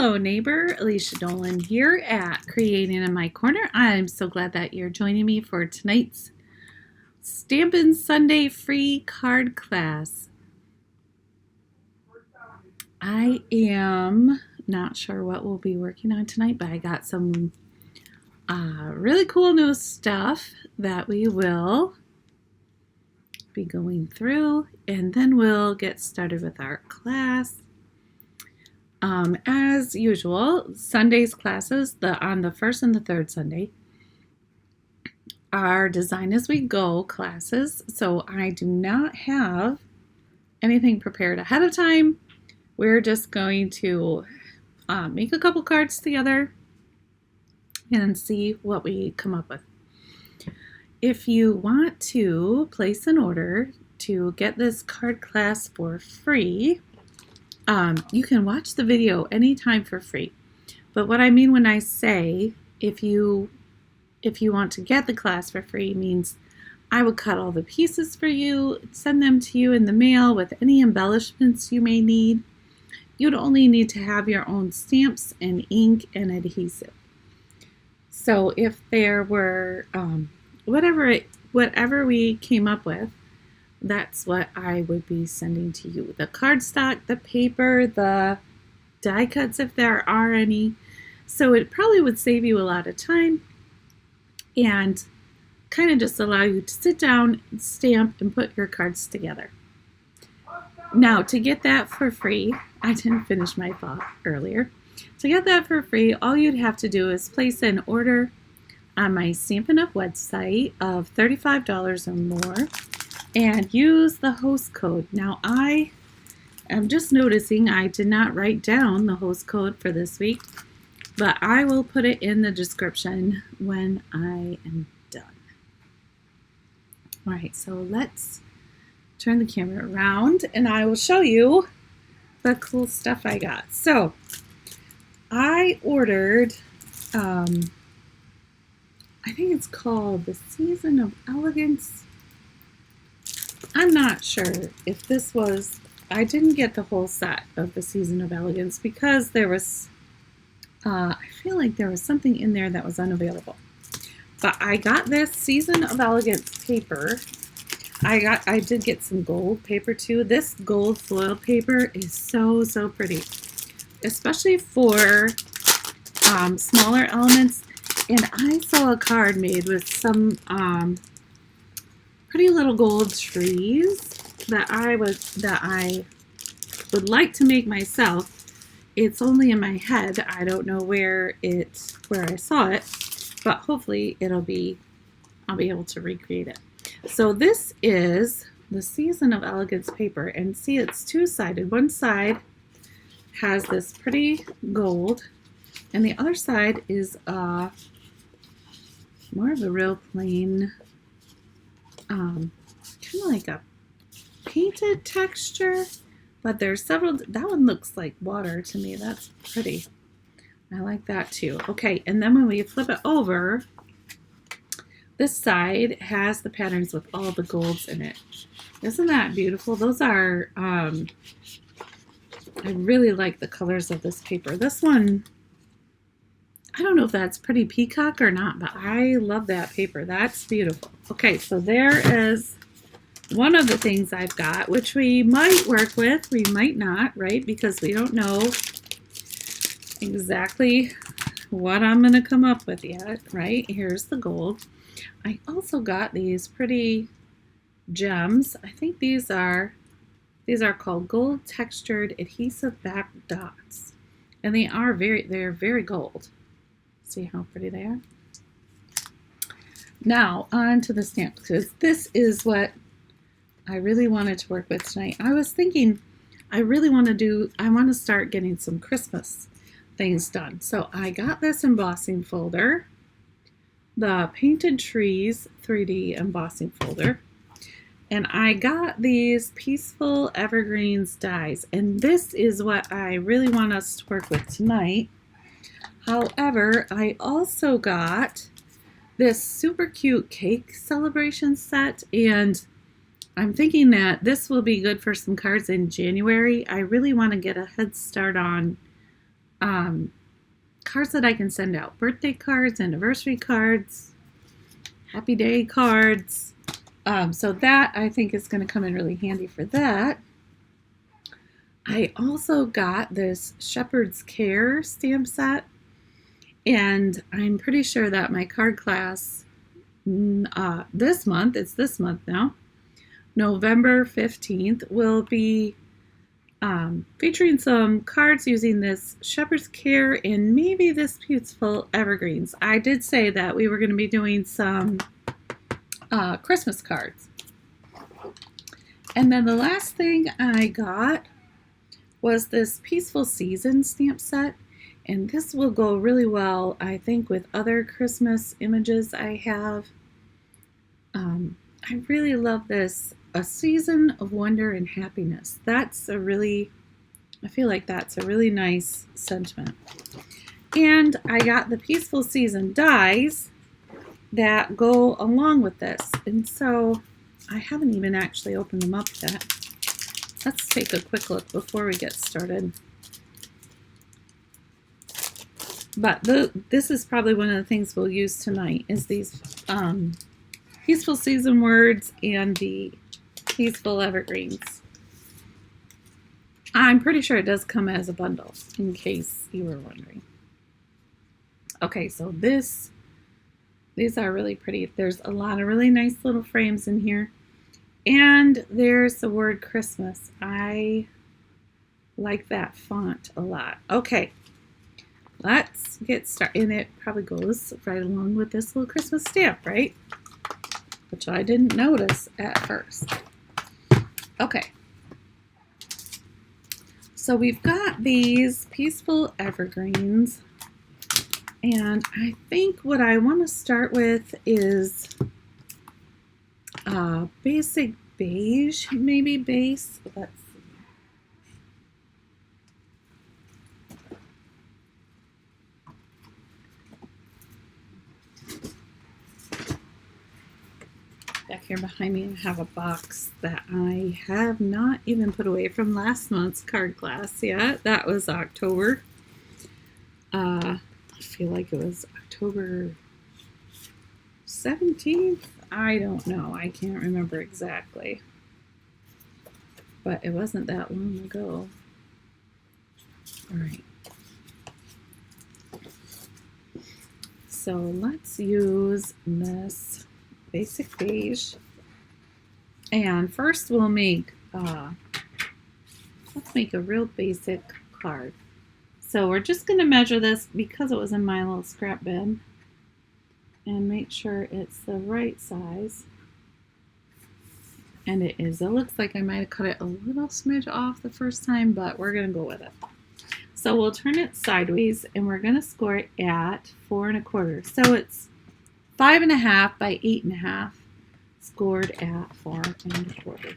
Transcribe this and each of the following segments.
Hello neighbor, Alicia Dolan here at Creating in My Corner. I'm so glad that you're joining me for tonight's Stampin' Sunday free card class. I am not sure what we'll be working on tonight, but I got some really cool new stuff that we will be going through, and then we'll get started with our class. As usual, Sunday's classes, on the first and the third Sunday, are Design as We Go classes. So I do not have anything prepared ahead of time. We're just going to make a couple cards together and see what we come up with. If you want to place an order to get this card class for free, you can watch the video anytime for free. But what I mean when I say if you want to get the class for free means I will cut all the pieces for you, send them to you in the mail with any embellishments you may need. You'd only need to have your own stamps and ink and adhesive. So if there were whatever we came up with, that's what I would be sending to you. The cardstock, the paper, the die cuts if there are any. So it probably would save you a lot of time and kind of just allow you to sit down, stamp, and put your cards together. Now, to get that for free, I didn't finish my thought earlier. To get that for free, all you'd have to do is place an order on my Stampin' Up! Website of $35 or more and use the host code. Now, I am just noticing I did not write down the host code for this week, but I will put it in the description when I am done. All right, so let's turn the camera around and I will show you the cool stuff I got. So I ordered, I think it's called the Season of Elegance. I'm not sure if this was, I didn't get the whole set of the Season of Elegance because there was, I feel like there was something in there that was unavailable. But I got this Season of Elegance paper. I did get some gold paper too. This gold foil paper is so pretty, especially for smaller elements. And I saw a card made with some pretty little gold trees that I would like to make myself. It's only in my head. I don't know where I saw it, but hopefully I'll be able to recreate it. So this is the Season of Elegance paper, and see, it's two-sided. One side has this pretty gold, and the other side is more of a real plain, kind of like a painted texture, but there's several. That one looks like water to me. That's pretty. I like that too. Okay, and then when we flip it over, this side has the patterns with all the golds in it. Isn't that beautiful? Those are, I really like the colors of this paper. This one, I don't know if that's pretty peacock or not, but I love that paper. That's beautiful. Okay, so there is one of the things I've got, which we might work with, we might not, right? Because we don't know exactly what I'm going to come up with yet, right? Here's the gold. I also got these pretty gems. I think these are called gold textured adhesive back dots, and they're very gold. See how pretty they are? Now on to the stamps, because this is what I really wanted to work with tonight. I was thinking I want to start getting some Christmas things done. So I got this embossing folder, the Painted Trees 3D embossing folder, and I got these Peaceful Evergreens dies, and this is what I really want us to work with tonight. However, I also got this super cute cake celebration set, and I'm thinking that this will be good for some cards in January. I really want to get a head start on cards that I can send out. Birthday cards, anniversary cards, happy day cards. So that I think is going to come in really handy for that. I also got this Shepherd's Care stamp set, and I'm pretty sure that my card class this month, it's this month now, November 15th, will be featuring some cards using this Shepherd's Care and maybe this Peaceful Evergreens. I did say that we were going to be doing some Christmas cards. And then the last thing I got was this Peaceful Season stamp set, and this will go really well, I think, with other Christmas images I have. I really love this, a season of wonder and happiness. I feel like that's a really nice sentiment. And I got the Peaceful Season dies that go along with this, and so I haven't even actually opened them up yet. Let's take a quick look before we get started. But this is probably one of the things we'll use tonight is these Peaceful Season words and the Peaceful Evergreens. I'm pretty sure it does come as a bundle, in case you were wondering. Okay, so these are really pretty. There's a lot of really nice little frames in here. And there's the word Christmas. I like that font a lot. Okay, let's get started. And it probably goes right along with this little Christmas stamp, right? Which I didn't notice at first. Okay. So we've got these Peaceful Evergreens. And I think what I want to start with is basic beige, maybe base. Let's see. Back here behind me, I have a box that I have not even put away from last month's card class yet. That was October. I feel like it was October 17th. I don't know. I can't remember exactly. But it wasn't that long ago. All right. So let's use this basic beige. And first we'll make, let's make a real basic card. So we're just going to measure this because it was in my little scrap bin and make sure it's the right size. And it is. It looks like I might have cut it a little smidge off the first time, but we're going to go with it. So we'll turn it sideways and we're going to score it at 4 1/4. So it's 5.5 by 8.5, scored at 4 1/4.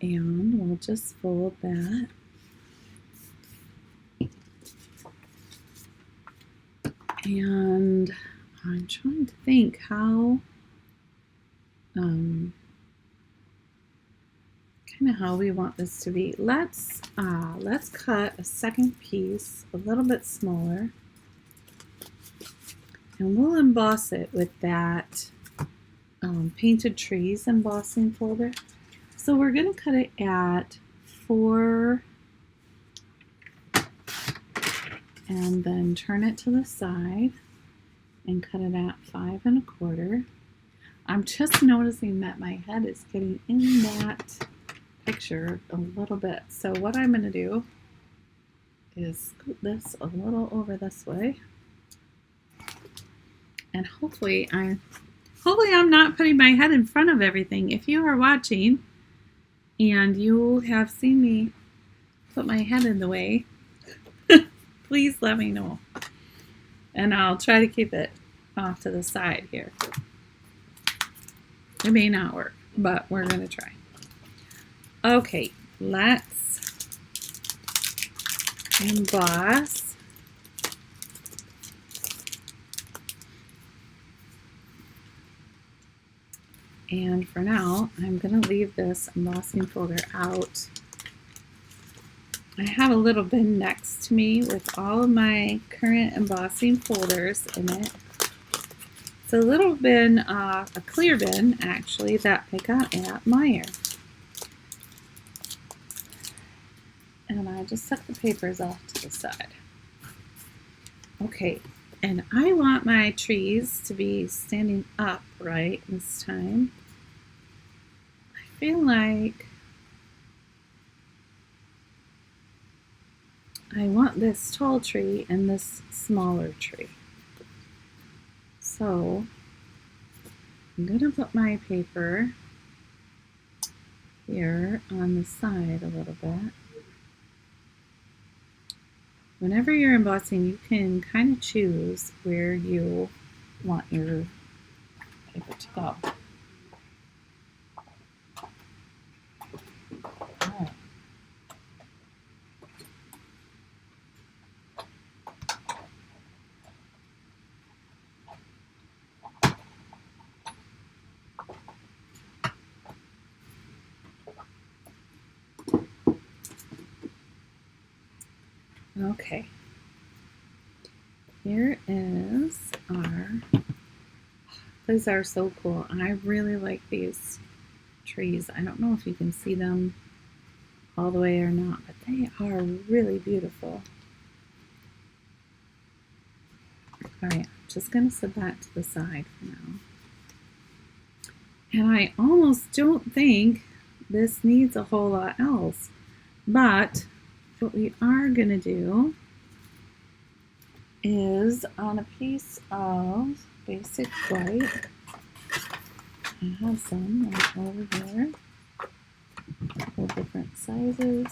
And we'll just fold that. And I'm trying to think how, kind of how we want this to be. Let's cut a second piece a little bit smaller, and we'll emboss it with that Painted Trees embossing folder. So we're going to cut it at 4. And then turn it to the side and cut it at 5 1/4. I'm just noticing that my head is getting in that picture a little bit. So what I'm going to do is scoot this a little over this way. And hopefully I'm not putting my head in front of everything. If you are watching and you have seen me put my head in the way, please let me know. And I'll try to keep it off to the side here. It may not work, but we're going to try. Okay, let's emboss. And for now, I'm going to leave this embossing folder out I have a little bin next to me with all of my current embossing folders in it. It's a little bin, a clear bin actually, that I got at Meijer. And I just tuck the papers off to the side. Okay, and I want my trees to be standing upright this time. I feel like I want this tall tree and this smaller tree. So I'm going to put my paper here on the side a little bit. Whenever you're embossing, you can kind of choose where you want your paper to go. All right. Okay, here is these are so cool. I really like these trees. I don't know if you can see them all the way or not, but they are really beautiful. All right, I'm just gonna set that to the side for now. And I almost don't think this needs a whole lot else, but what we are going to do is on a piece of basic white, I have some right over here, a couple different sizes.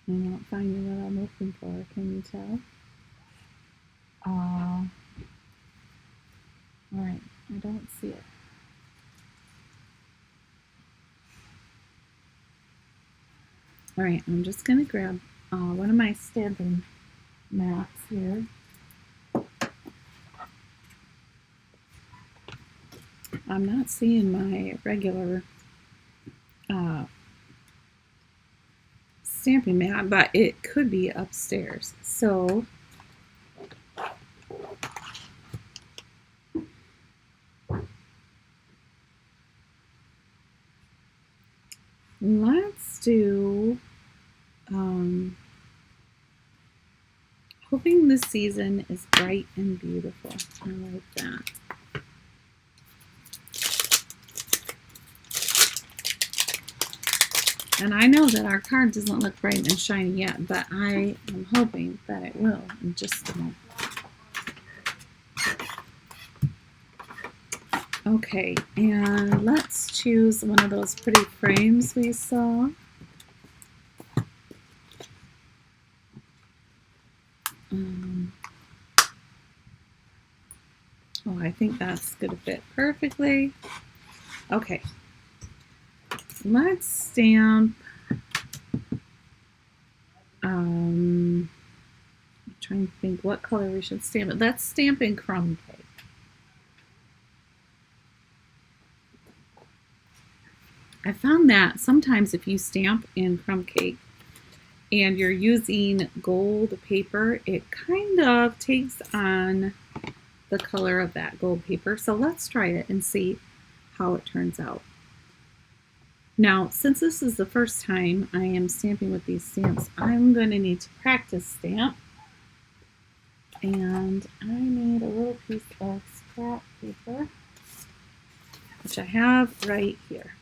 I'm not finding what I'm looking for, can you tell? Alright, I don't see it. Alright, I'm just going to grab one of my stamping mats here. I'm not seeing my regular stamping mat, but it could be upstairs. So let's do hoping this season is bright and beautiful. I like that. And I know that our card doesn't look bright and shiny yet, but I am hoping that it will in just a moment. Okay, and let's choose one of those pretty frames we saw. Oh, I think that's going to fit perfectly. Okay. Let's stamp, I'm trying to think what color we should stamp it. Let's stamp in crumb cake. I found that sometimes if you stamp in crumb cake and you're using gold paper, it kind of takes on the color of that gold paper. So let's try it and see how it turns out. Now, since this is the first time I am stamping with these stamps, I'm going to need to practice stamp. And I need a little piece of scrap paper, which I have right here.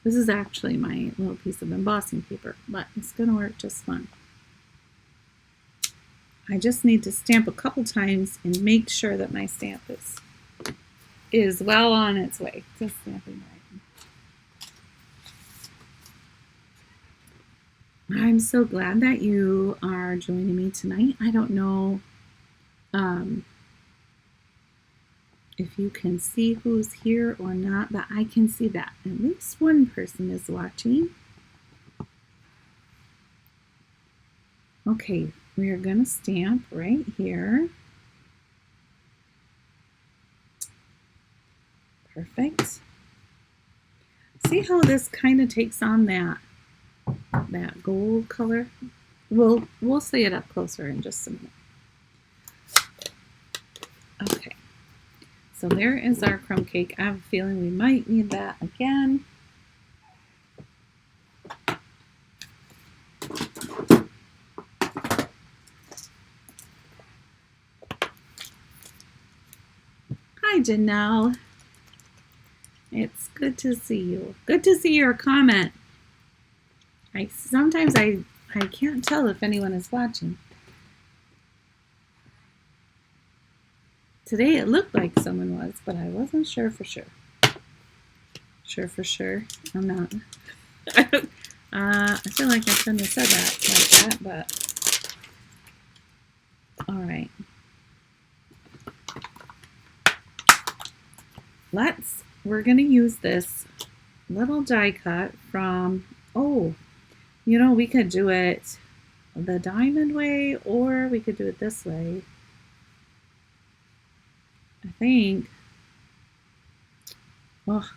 This is actually my little piece of embossing paper, but it's going to work just fine. I just need to stamp a couple times and make sure that my stamp is well on its way to stamping right. I'm so glad that you are joining me tonight. I don't know if you can see who's here or not, but I can see that at least one person is watching. Okay, we are going to stamp right here. Perfect. See how this kind of takes on that gold color? We'll see it up closer in just a minute. Okay, so there is our crumb cake. I have a feeling we might need that again. Hi, Janelle. It's good to see you. Good to see your comment. Sometimes I can't tell if anyone is watching. Today it looked like someone was, but I wasn't sure for sure. I'm not. I feel like I shouldn't have said that like that, but all right. We're going to use this little die cut from, we could do it the diamond way, or we could do it this way. I think,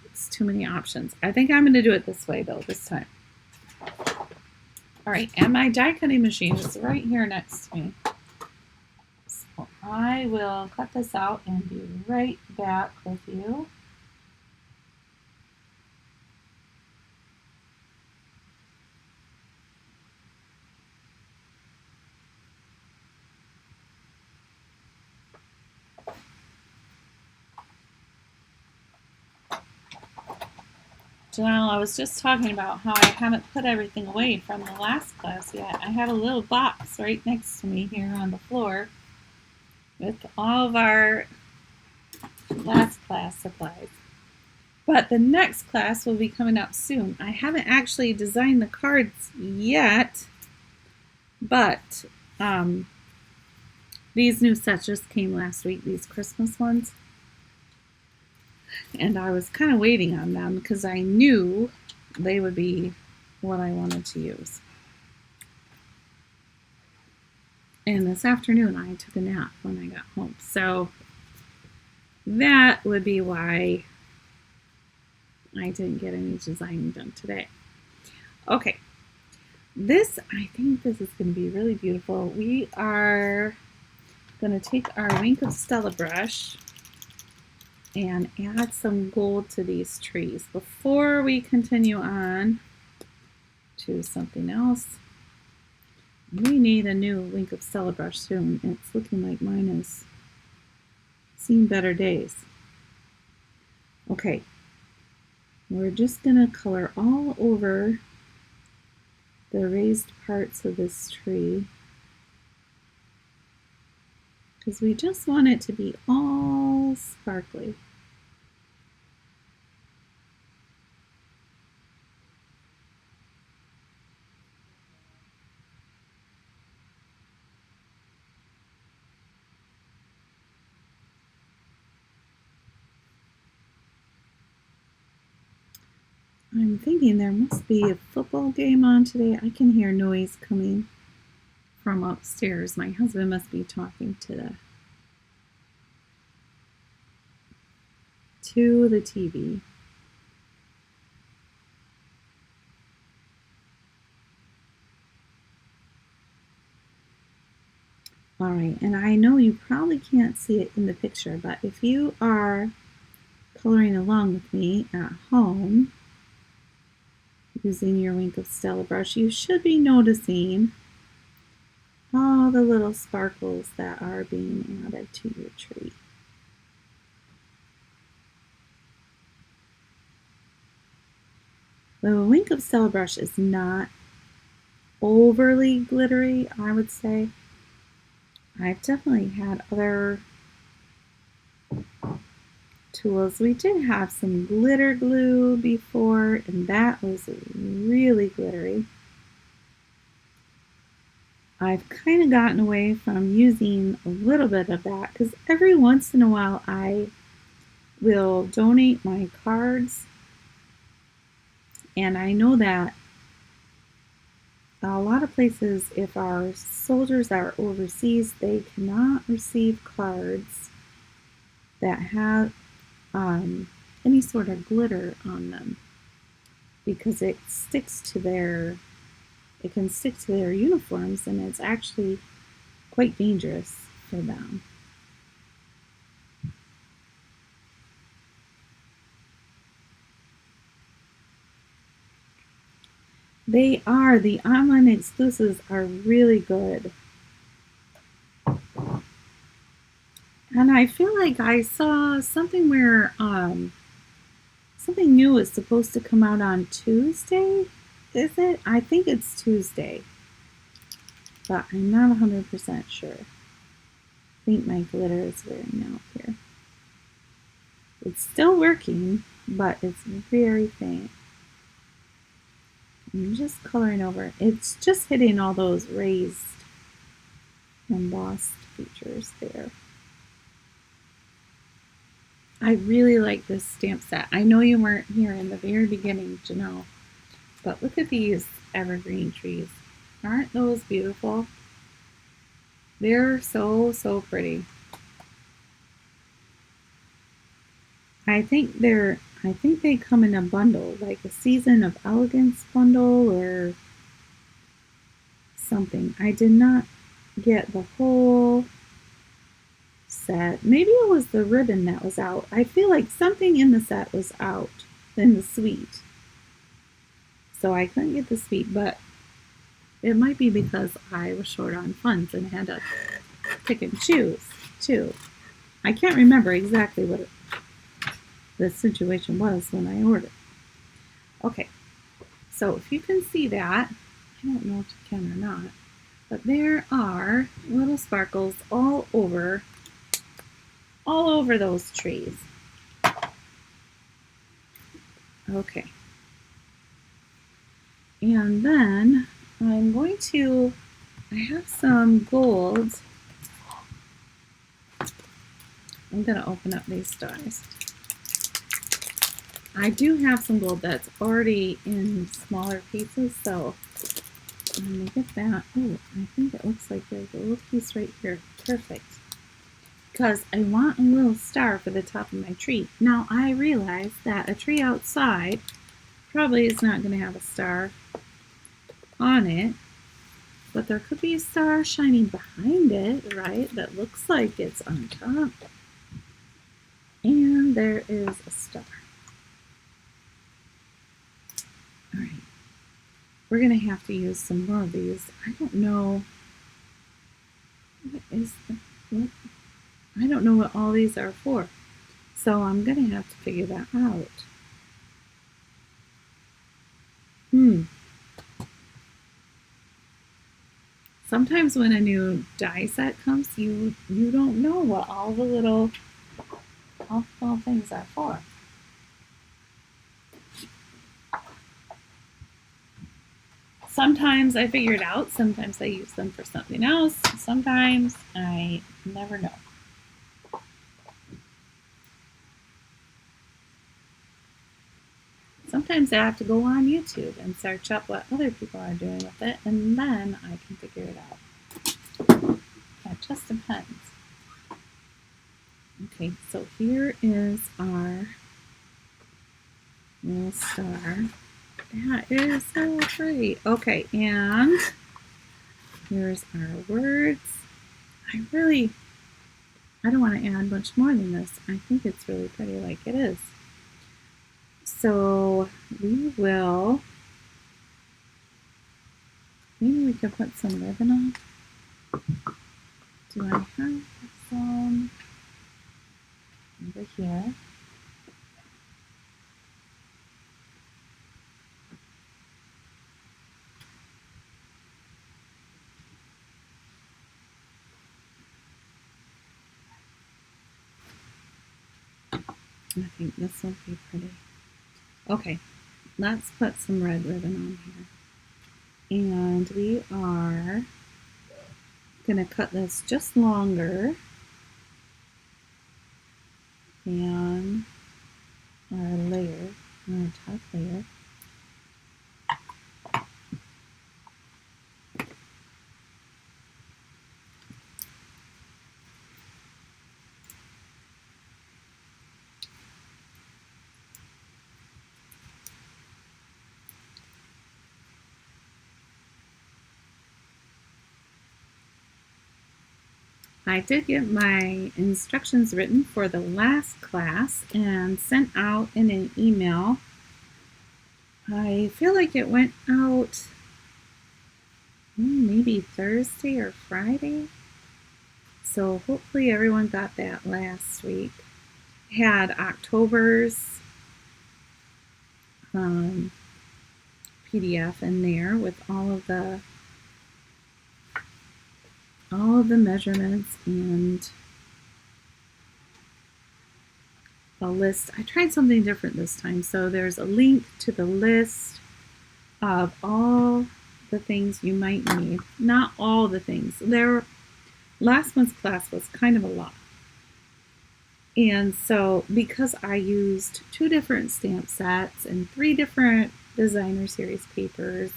it's too many options. I think I'm going to do it this way, though, this time. All right, and my die cutting machine is right here next to me. So I will cut this out and be right back with you. Janelle, I was just talking about how I haven't put everything away from the last class yet. I have a little box right next to me here on the floor with all of our last class supplies. But the next class will be coming up soon. I haven't actually designed the cards yet, but these new sets just came last week, these Christmas ones. And I was kind of waiting on them because I knew they would be what I wanted to use. And this afternoon I took a nap when I got home. So that would be why I didn't get any designing done today. Okay. I think this is going to be really beautiful. We are going to take our Wink of Stella brush and add some gold to these trees. Before we continue on to something else, we need a new Wink of Stella brush soon. It's looking like mine has seen better days. Okay, we're just going to color all over the raised parts of this tree because we just want it to be all sparkly. I'm thinking there must be a football game on today. I can hear noise coming from upstairs. My husband must be talking to the TV. All right, and I know you probably can't see it in the picture, but if you are coloring along with me at home using your Wink of Stella brush, you should be noticing all the little sparkles that are being added to your tree. The Wink of Stella brush is not overly glittery, I would say. I've definitely had other tools. We did have some glitter glue before, and that was really glittery. I've kind of gotten away from using a little bit of that because every once in a while I will donate my cards, and I know that A lot of places, if our soldiers are overseas, they cannot receive cards that have any sort of glitter on them because it can stick to their uniforms, and it's actually quite dangerous for them. The online exclusives are really good. And I feel like I saw something where something new is supposed to come out on Tuesday. Is it? I think it's Tuesday, but I'm not 100% sure. I think my glitter is wearing out here. It's still working, but it's very faint. I'm just coloring over. It's just hitting all those raised embossed features there. I really like this stamp set. I know you weren't here in the very beginning, Janelle, but look at these evergreen trees. Aren't those beautiful? They're so, so pretty. I think they come in a bundle, like a Season of Elegance bundle or something. I did not get the whole set. Maybe it was the ribbon that was out. I feel like something in the set was out in the suite. So I couldn't get the suite, but it might be because I was short on funds and had to pick and choose too. I can't remember exactly what the situation was when I ordered. Okay, so if you can see that, I don't know if you can or not, but there are little sparkles all over those trees. Okay. And then I have some gold. I'm going to open up these stars. I do have some gold that's already in smaller pieces, so I'm going to get that. Oh, I think it looks like there's a little piece right here. Perfect. Because I want a little star for the top of my tree. Now, I realize that a tree outside probably is not going to have a star on it, but there could be a star shining behind it, right? That looks like it's on top. And there is a star. All right. We're going to have to use some more of these. I don't know. I don't know what all these are for. So I'm going to have to figure that out. Sometimes when a new die set comes, you don't know what all the little things are for. Sometimes I figure it out. Sometimes I use them for something else. Sometimes I never know. Sometimes I have to go on YouTube and search up what other people are doing with it, and then I can figure it out. That just depends. Okay, so here is our little star. That is so pretty. Okay, and here's our words. I don't want to add much more than this. I think it's really pretty like it is. So maybe we could put some ribbon on. Do I have some over here? I think this will be pretty. Okay, let's put some red ribbon on here. And we are going to cut this just longer than our layer, our top layer. I did get my instructions written for the last class and sent out in an email. I feel like it went out maybe Thursday or Friday. So hopefully everyone got that last week. Had October's PDF in there with all of the measurements and a list. I tried something different this time. So there's a link to the list of all the things you might need. Not all the things. Last month's class was kind of a lot. And so because I used 2 different stamp sets and 3 different designer series papers,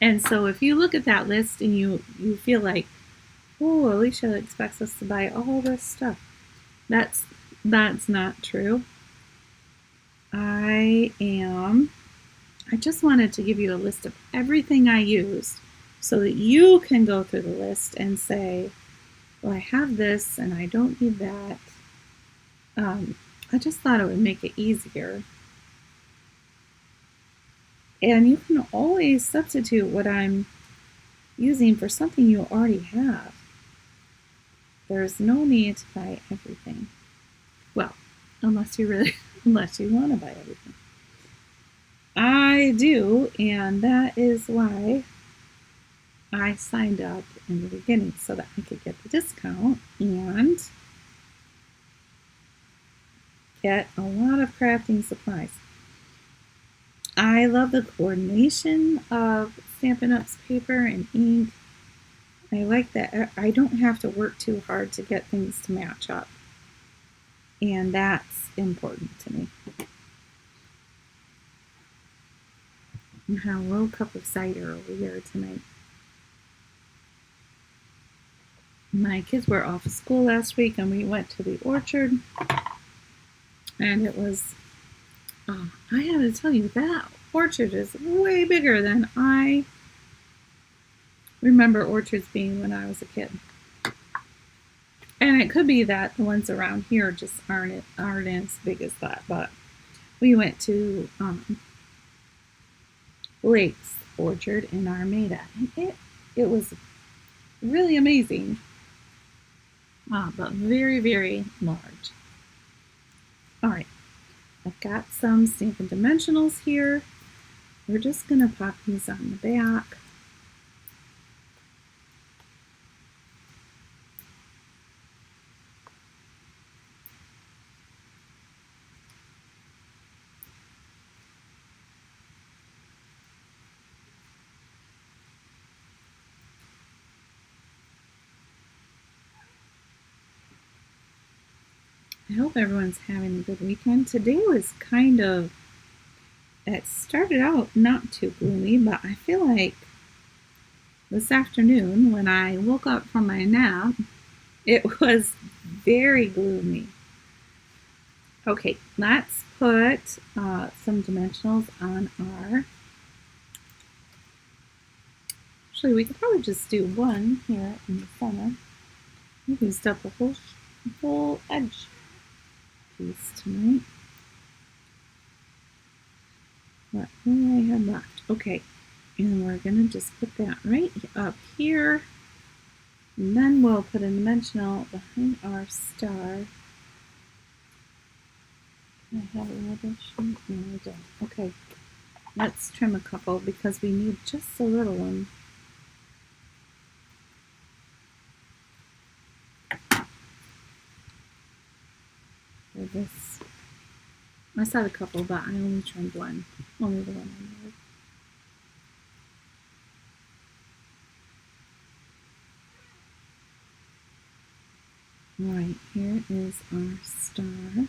and so if you look at that list and you feel like, oh, Alicia expects us to buy all this stuff, that's not true. I just wanted to give you a list of everything I used so that you can go through the list and say, well, I have this and I don't need that. I just thought it would make it easier. And you can always substitute what I'm using for something you already have. There's no need to buy everything. Well, unless you want to buy everything. I do, and that is why I signed up in the beginning so that I could get the discount and get a lot of crafting supplies. I love the coordination of Stampin' Up's paper and ink. I like that I don't have to work too hard to get things to match up. And that's important to me. I had a little cup of cider over here tonight. My kids were off of school last week and we went to the orchard. And it was, I have to tell you, that orchard is way bigger than I remember orchards being when I was a kid. And it could be that the ones around here just aren't as big as that. But we went to Blake's Orchard in Armada, and it was really amazing, but very, very large. All right, I've got some Stampin' Dimensionals here. We're just going to pop these on the back. I hope everyone's having a good weekend. Today was it started out not too gloomy, but I feel like this afternoon when I woke up from my nap, it was very gloomy. Okay, let's put some dimensionals on our, actually we could probably just do one here in the center. We used up a whole edge piece tonight. What do I have left? Okay, and we're going to just put that right up here. And then we'll put a dimensional behind our star. I have a little sheet? No, I don't. Okay, let's trim a couple because we need just a little one. For this. I said a couple, but I only trimmed one. Only the one I made. Alright, here is our star.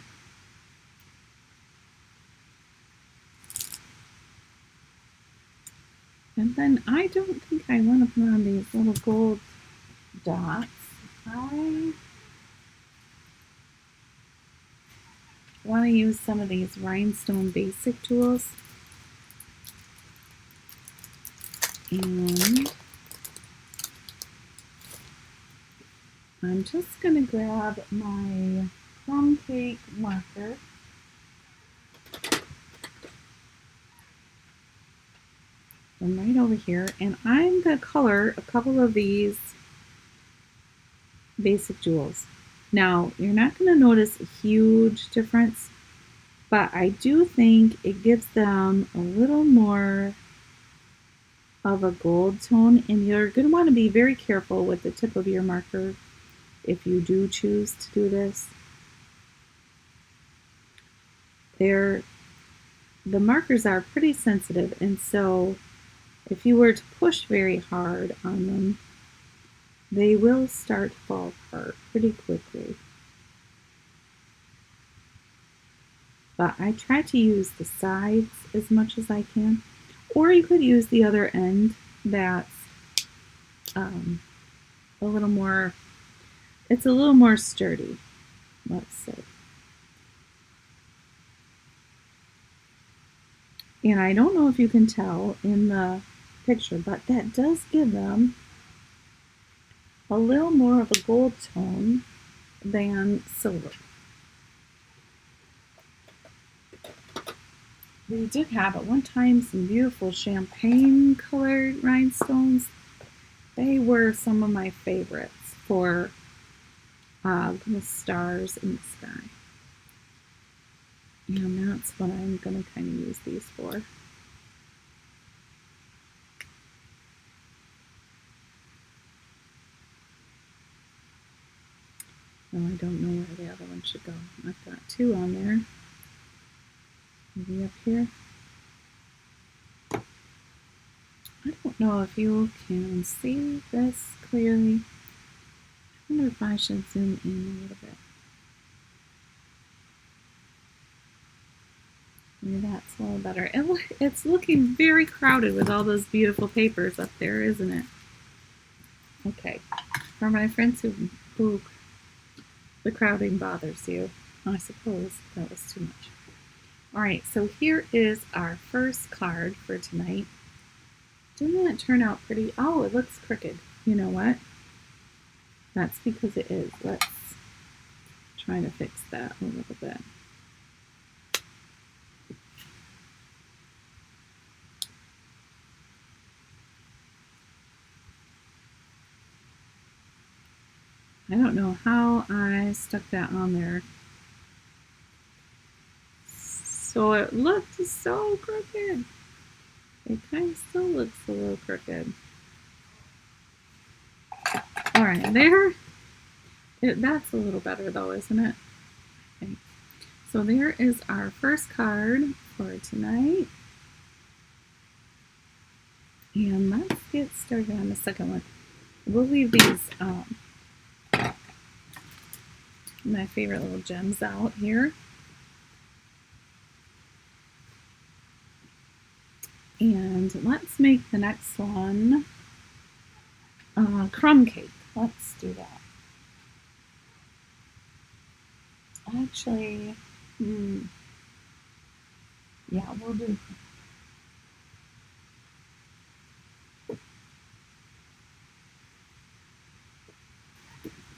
And then I don't think I want to put on these little gold dots. I want to use some of these rhinestone basic tools. And I'm just going to grab my crumb cake marker. I'm right over here, and I'm going to color a couple of these basic jewels. Now, you're not going to notice a huge difference, but I do think it gives them a little more of a gold tone, and you're going to want to be very careful with the tip of your marker if you do choose to do this. The markers are pretty sensitive, and so if you were to push very hard on them, they will start to fall apart pretty quickly. But I try to use the sides as much as I can, or you could use the other end that's a little more, it's a little more sturdy, let's say. And I don't know if you can tell in the picture, but that does give them a little more of a gold tone than silver. We did have at one time some beautiful champagne colored rhinestones. They were some of my favorites for the stars in the sky. And that's what I'm going to kind of use these for. No, I don't know where the other one should go. I've got two on there. Maybe up here. I don't know if you can see this clearly. I wonder if I should zoom in a little bit. Maybe that's a little better. It's looking very crowded with all those beautiful papers up there, isn't it? Okay. For my friends who the crowding bothers you, I suppose that was too much. All right, so here is our first card for tonight. Didn't that turn out pretty? Oh, it looks crooked. You know what? That's because it is. Let's try to fix that a little bit. I don't know how I stuck that on there. So it looked so crooked. It kind of still looks a little crooked. All right, there. That's a little better though, isn't it? Okay. So there is our first card for tonight. And let's get started on the second one. We'll leave these, my favorite little gems out here. And let's make the next one crumb cake. Let's do that. Actually, yeah, we'll do.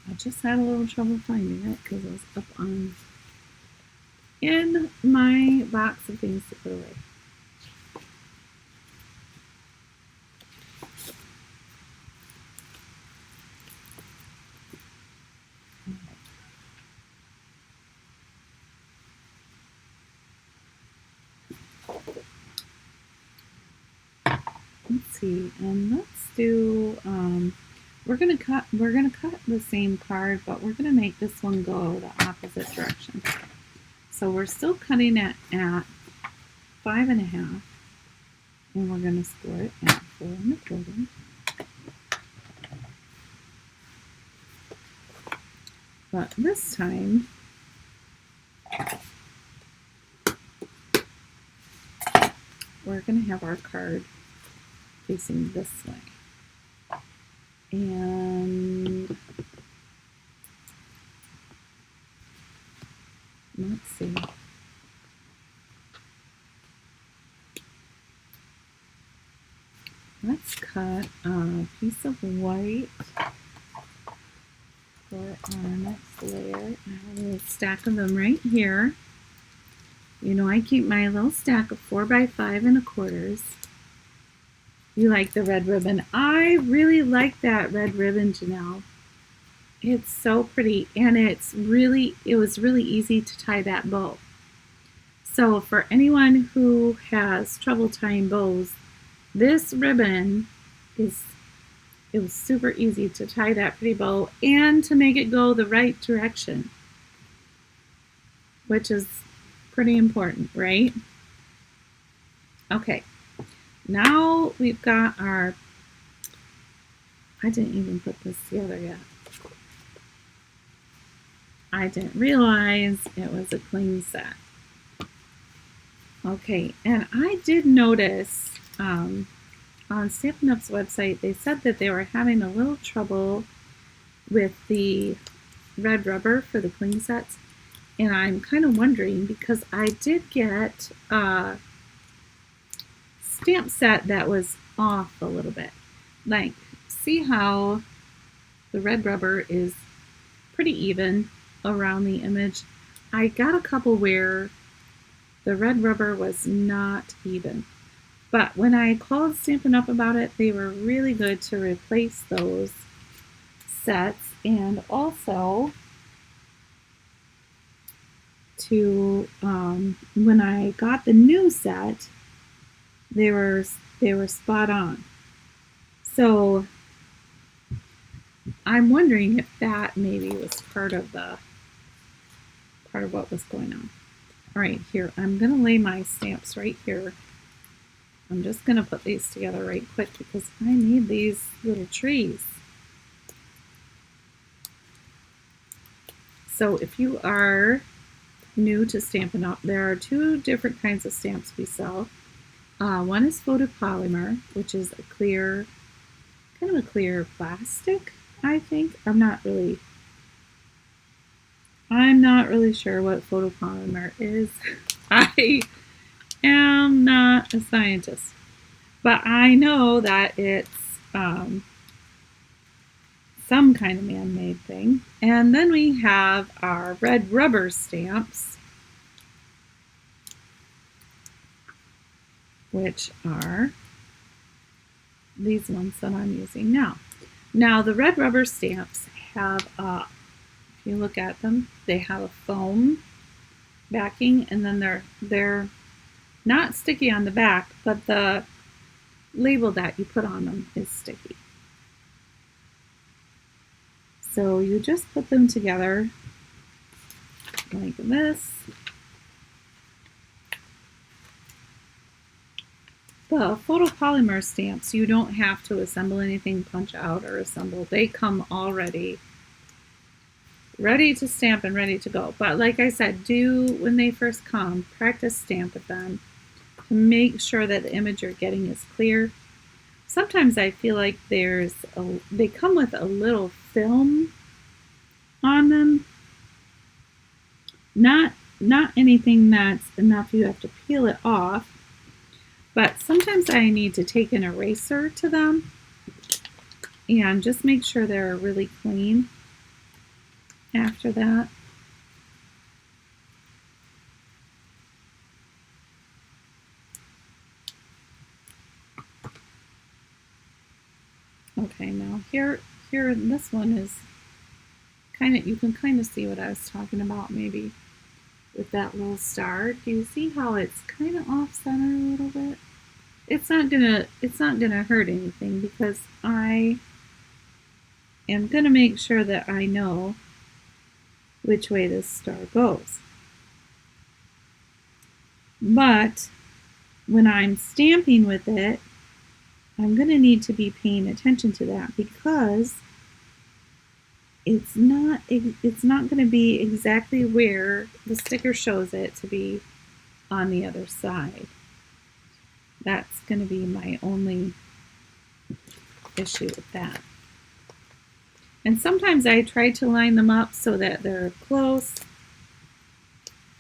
I just had a little trouble finding it because it was up on in my box of things to put away. Let's see, and let's do. We're gonna cut the same card, but we're gonna make this one go the opposite direction. So we're still cutting it at 5.5, and we're gonna score it at 4 1/4. But this time, we're gonna have our card facing this way. And let's see. Let's cut a piece of white for our next layer. I have a little stack of them right here. You know, I keep my little stack of 4x5 1/4. You like the red ribbon? I really like that red ribbon, Janelle. It's so pretty, and it was really easy to tie that bow. So for anyone who has trouble tying bows, this ribbon it was super easy to tie that pretty bow and to make it go the right direction, which is pretty important, right? Okay, now we've got our, I didn't even put this together yet. I didn't realize it was a clean set. Okay, and I did notice on Stampin' Up's website, they said that they were having a little trouble with the red rubber for the cling sets. And I'm kind of wondering, because I did get a stamp set that was off a little bit. Like, see how the red rubber is pretty even around the image? I got a couple where the red rubber was not even. But when I called Stampin' Up about it, they were really good to replace those sets, and also to when I got the new set, they were spot on. So I'm wondering if that maybe was part of what was going on. All right, here I'm gonna lay my stamps right here. I'm just gonna put these together right quick because I need these little trees. So if you are new to Stampin' Up, there are two different kinds of stamps we sell. One is photopolymer, which is a clear, kind of a clear plastic, I think. I'm not really sure what photopolymer is. I am not a scientist, but I know that it's some kind of man-made thing. And then we have our red rubber stamps, which are these ones that I'm using now. Now the red rubber stamps have, if you look at them, they have a foam backing, and then they're not sticky on the back, but the label that you put on them is sticky. So you just put them together like this. The photopolymer stamps, you don't have to assemble anything, punch out or assemble. They come already ready to stamp and ready to go. But like I said, when they first come, practice stamp with them to make sure that the image you're getting is clear. Sometimes I feel like they come with a little film on them. Not anything that's enough you have to peel it off, but sometimes I need to take an eraser to them and just make sure they're really clean after that. Okay, now here this one is you can kind of see what I was talking about maybe with that little star. Do you see how it's kind of off center a little bit? It's not gonna hurt anything because I am gonna make sure that I know which way this star goes. But when I'm stamping with it, I'm going to need to be paying attention to that because it's not going to be exactly where the sticker shows it to be on the other side. That's going to be my only issue with that. And sometimes I try to line them up so that they're close,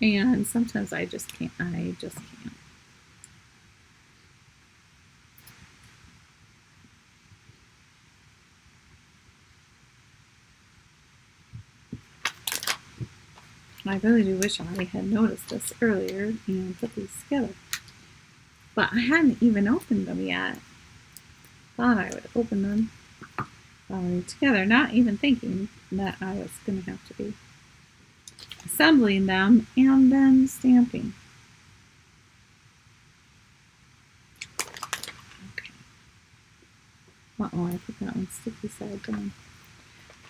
and sometimes I just can't. I really do wish I had noticed this earlier and put these together. But I hadn't even opened them yet. Thought I would open them already together, not even thinking that I was going to have to be assembling them and then stamping. Okay. Uh-oh, I put that one sticky side down.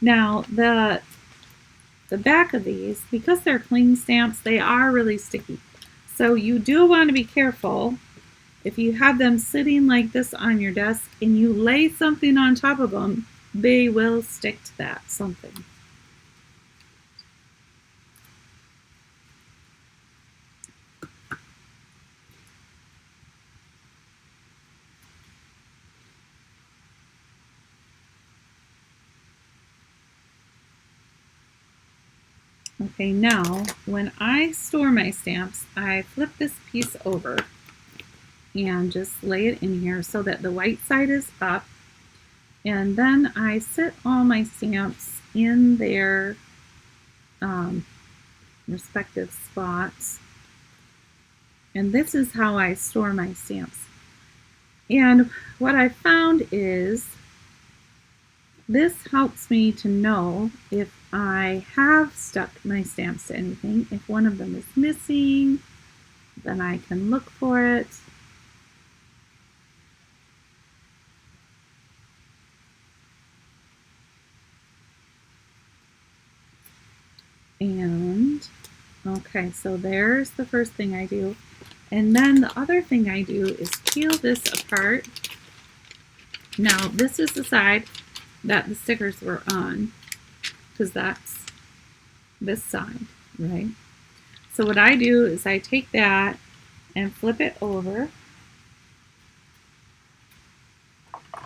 Now, the back of these, because they're cling stamps, they are really sticky. So you do want to be careful. If you have them sitting like this on your desk and you lay something on top of them, they will stick to that something. Okay, now when I store my stamps, I flip this piece over and just lay it in here so that the white side is up. And then I sit all my stamps in their respective spots. And this is how I store my stamps. And what I found is this helps me to know if I have stuck my stamps to anything. If one of them is missing, then I can look for it. And okay, so there's the first thing I do. And then the other thing I do is peel this apart. Now this is the side that the stickers were on, because that's this side, right? So what I do is I take that and flip it over.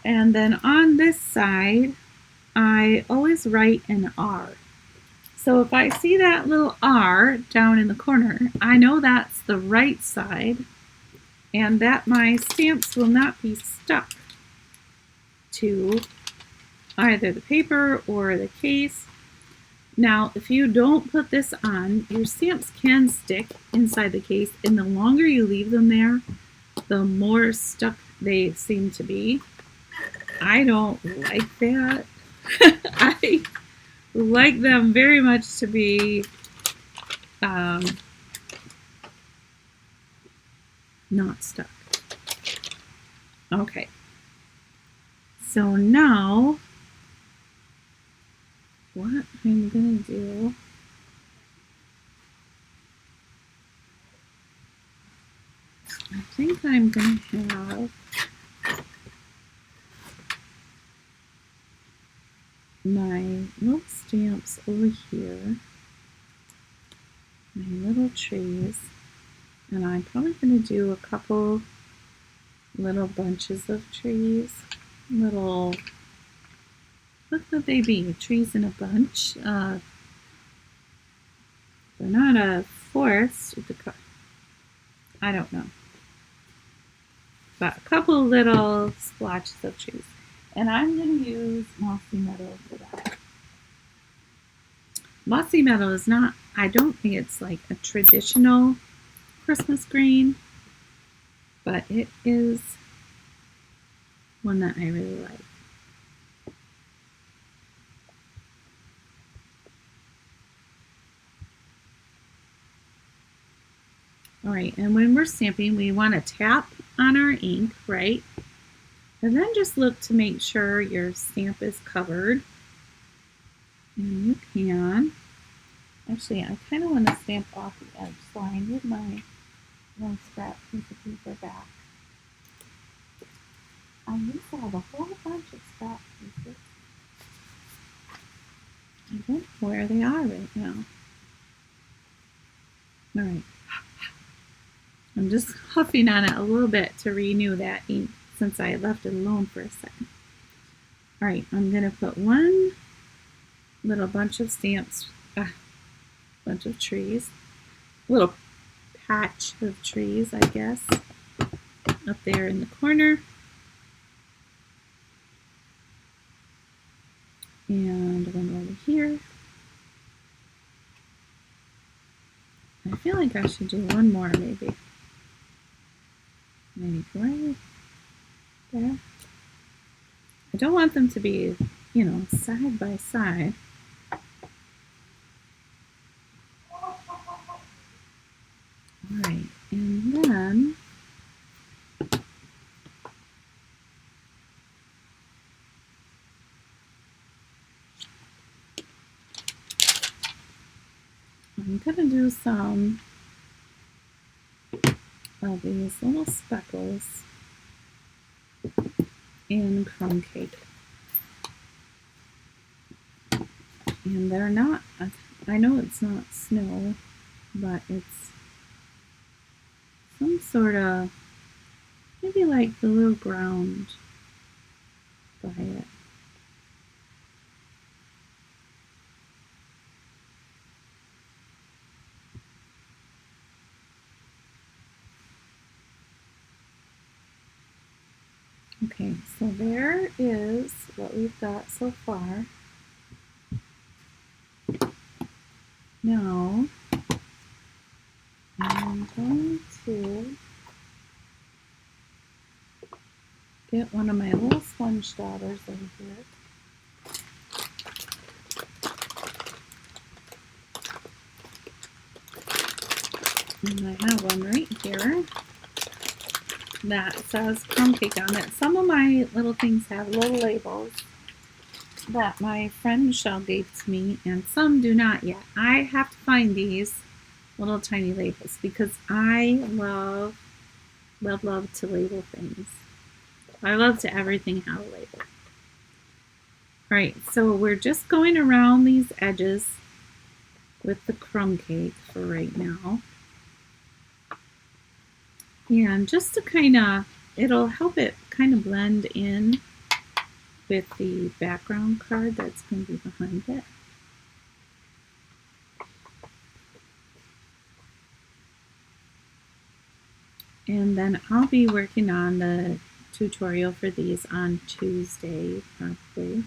And then on this side, I always write an R. So if I see that little R down in the corner, I know that's the right side and that my stamps will not be stuck to either the paper or the case. Now, if you don't put this on, your stamps can stick inside the case, and the longer you leave them there, the more stuck they seem to be. I don't like that. I like them very much to be not stuck. Okay. So now, what I'm going to do, I think I'm going to have my little stamps over here, my little trees, and I'm probably going to do a couple little bunches of trees, little, what would they be? Trees in a bunch. They're not a forest. I don't know. But a couple little splotches of trees. And I'm going to use Mossy Meadow for that. Mossy Meadow is not, I don't think it's like a traditional Christmas green, but it is one that I really like. All right, and when we're stamping, we want to tap on our ink, right? And then just look to make sure your stamp is covered. And you can. Actually, I kind of want to stamp off the edge, so I need my little scrap piece of paper back. I used to have a whole bunch of scrap pieces. I don't know where they are right now. All right. I'm just huffing on it a little bit to renew that ink since I left it alone for a second. All right, I'm going to put one little bunch of stamps, bunch of trees, little patch of trees, I guess, up there in the corner. And one over here. feel like I should do one more maybe. Maybe right there. I don't want them to be, you know, side by side. All right, and then I'm gonna do some of these little speckles in crumb cake. And they're not, I know it's not snow, but it's some sort of, maybe like the little ground by it. Okay, so there is what we've got so far. Now, I'm going to get one of my little sponge daubers over here. And I have one right here that says crumb cake on it. Some of my little things have little labels that my friend Michelle gave to me, and some do not yet. I have to find these little tiny labels because I love to label things. I love to everything have a label. All right, so we're just going around these edges with the crumb cake for right now. And just to kind of, it'll help it kind of blend in with the background card that's going to be behind it. And then I'll be working on the tutorial for these on Tuesday, probably.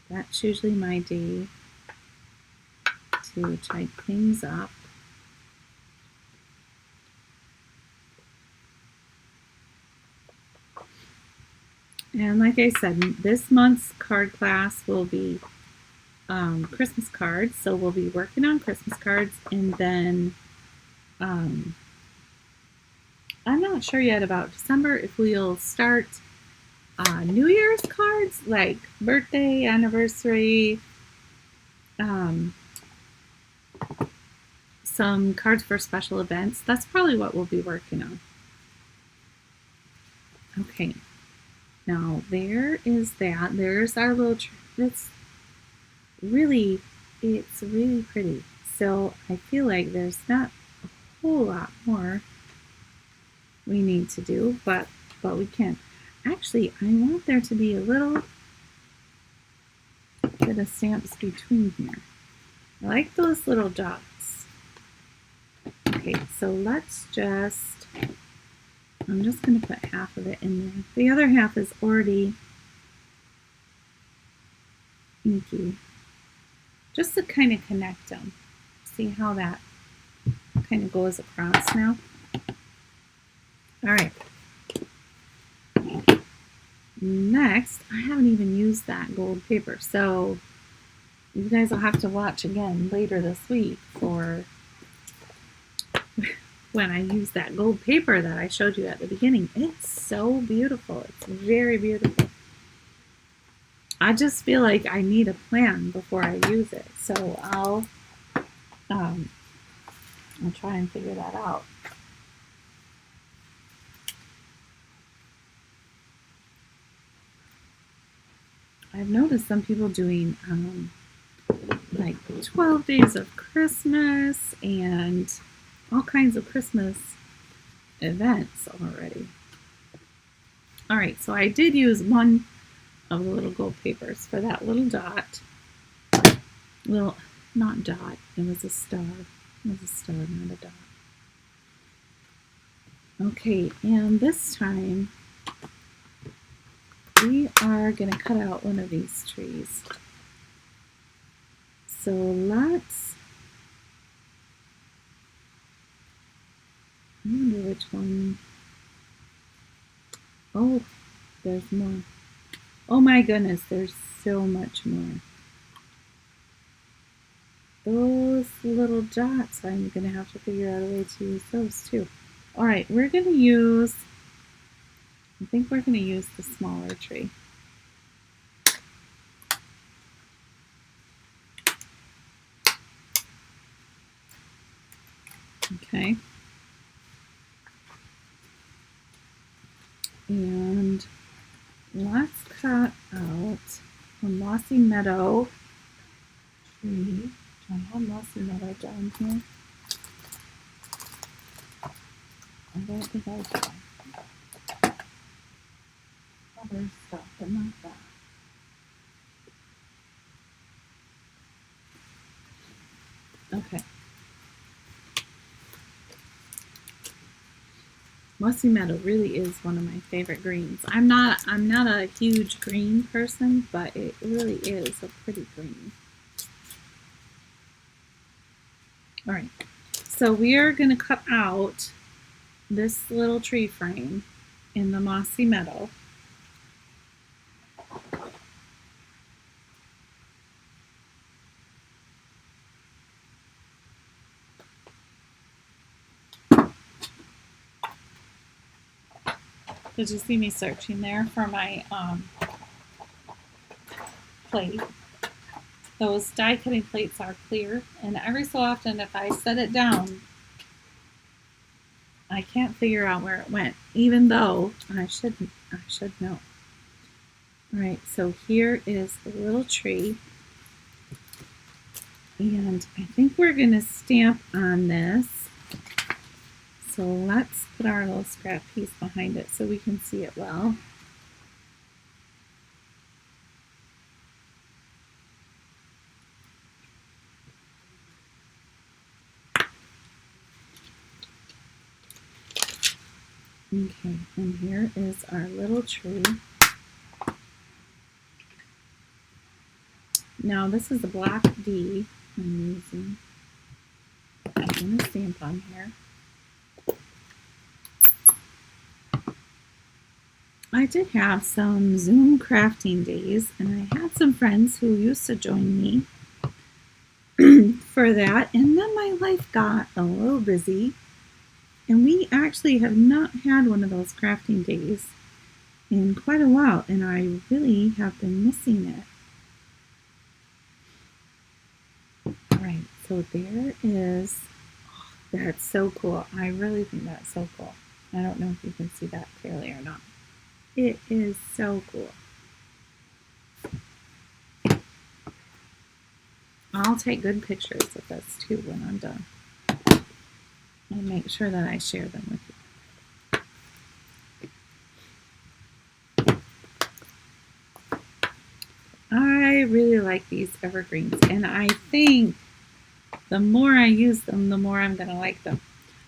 That's usually my day to type things up. And like I said, this month's card class will be Christmas cards. So we'll be working on Christmas cards, and then I'm not sure yet about December if we'll start New Year's cards, like birthday, anniversary, some cards for special events. That's probably what we'll be working on. Okay. Now there is that. There's our little it's really pretty. So I feel like there's not a whole lot more we need to do, but we can. Actually, I want there to be a little bit of stamps between here. I like those little dots. Okay, so let's just, I'm just going to put half of it in there. The other half is already inky. Just to kind of connect them. See how that kind of goes across now? All right. Next, I haven't even used that gold paper, so you guys will have to watch again later this week for when I use that gold paper that I showed you at the beginning. It's so beautiful. It's very beautiful. I just feel like I need a plan before I use it, so I'll try and figure that out. I've noticed some people doing like 12 days of Christmas and all kinds of Christmas events already. All right, so I did use one of the little gold papers for that little dot. Well, not dot, it was a star. It was a star, not a dot. Okay, and this time we are going to cut out one of these trees. So let's I wonder which one. Oh, there's more. Oh my goodness, there's so much more. Those little dots, I'm going to have to figure out a way to use those too. All right, we're going to use, I think we're going to use the smaller tree. Okay. And let's cut out a mossy meadow tree. Do I have mossy meadow down here? I don't think I do. Other stuff, but not that. Okay. Mossy meadow really is one of my favorite greens. I'm not a huge green person, but it really is a pretty green. All right. So we are going to cut out this little tree frame in the mossy meadow. Did you see me searching there for my plate? Those die cutting plates are clear, and every so often if I set it down, I can't figure out where it went, even though I should know. All right, so here is the little tree, and I think we're going to stamp on this. So let's put our little scrap piece behind it so we can see it well. Okay, and here is our little tree. Now this is a black D I'm using. I'm going to stamp on here. I did have some Zoom crafting days, and I had some friends who used to join me for that, and then my life got a little busy, and we actually have not had one of those crafting days in quite a while, and I really have been missing it. All right, so there is, oh, that's so cool. I really think that's so cool. I don't know if you can see that clearly or not. It is so cool. I'll take good pictures of this too when I'm done. And make sure that I share them with you. I really like these evergreens, and I think the more I use them, the more I'm going to like them.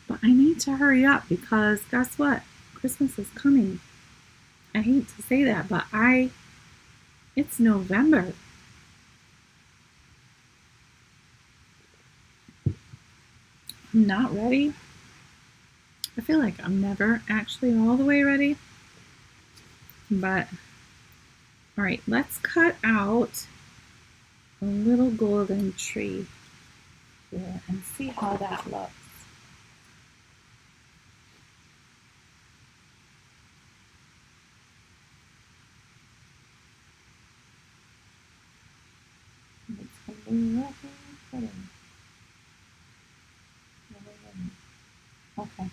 But I need to hurry up because guess what? Christmas is coming. I hate to say that, but it's November. I'm not ready. I feel like I'm never actually all the way ready. But, all right, let's cut out a little golden tree here and see how that looks. It's going to be pretty. Okay.